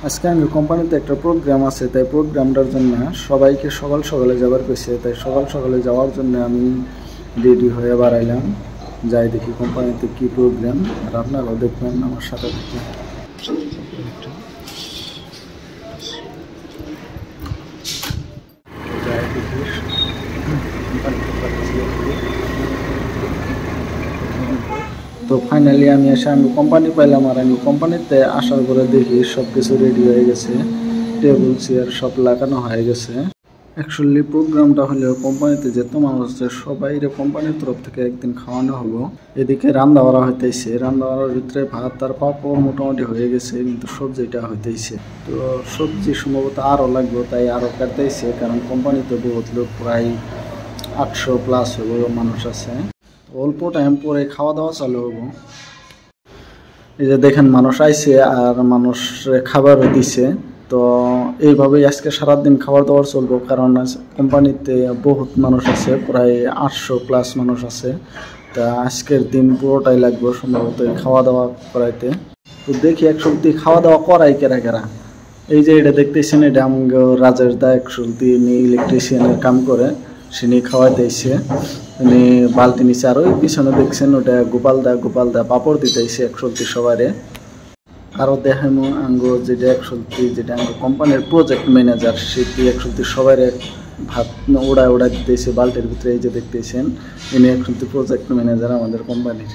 আজকে আমি কোম্পানিতে একটা প্রোগ্রাম আছে, তাই প্রোগ্রামটার জন্য সবাইকে সকাল সকালে যাবার কইছে। তাই সকাল সকালে যাওয়ার জন্য আমি রেডি হয়ে বাড়াইলাম। যাই দেখি কোম্পানিতে কি প্রোগ্রাম, আর আপনারাও দেখবেন আমার সাথে থেকে। যাই দেখি তো ফাইনালি আমি কোম্পানি পাইলাম। আর আমি কোম্পানিতে আসার পরে দেখি সব কিছু রেডি হয়ে গেছে, টেবিল চেয়ার সব লাগানো হয়ে গেছে। অ্যাকচুয়ালি প্রোগ্রামটা হলে কোম্পানিতে যেত মানুষ আছে সবাই কোম্পানির তরফ থেকে একদিন খাওয়ানো হলো। এদিকে রান্না বাড়া হইতেছে, রান্না বাড়ার ভিতরে ভাত আর পাঁপড় মোটামুটি হয়ে গেছে, কিন্তু সবজিটা হইতেছে। তো সবজি সম্ভবত আরও লাগবে, তাই আরও কাটতেছে, কারণ কোম্পানিতে বহুত লোক, প্রায় 800+ হবো মানুষ আছে। অল্প টাইম পরে খাওয়া দাওয়া চালু হবো। এই যে দেখেন মানুষ আইছে আর মানুষ খাবারও দিছে। তো এইভাবেই আজকে সারাদিন খাবার দাবার চলবো, কারণ কোম্পানিতে বহুত মানুষ আছে, প্রায় 800+ মানুষ আছে। তা আজকের দিন পুরোটাই লাগবে সম্ভবত খাওয়া দাওয়া করাইতে। তো দেখি একসঙ্গে খাওয়া দাওয়া করাই কেরা কেরা। এই যে এটা দেখতেছেন, এটা আমগো রাজেশ দা একসঙ্গে ইলেকট্রিশিয়ানের কাম করে, সিনি খাওয়াইতেছে। উনি বালতি নিচে, আর ওই পিছনে দেখছেন ওটা গোপাল দা পাপড় দিতেছে একসঙ্গে সবারে। আরও দেখেন আঙ্গো যেটা একসঙ্গে, যেটা আঙ্গো কোম্পানির প্রজেক্ট ম্যানেজার, সেটি একসঙ্গে সবাইরে ভাত ওড়ায় দিতেছে বালতির ভিতরে। এই যে দেখতেছেন ইনি একসঙ্গে প্রজেক্ট ম্যানেজার আমাদের কোম্পানির।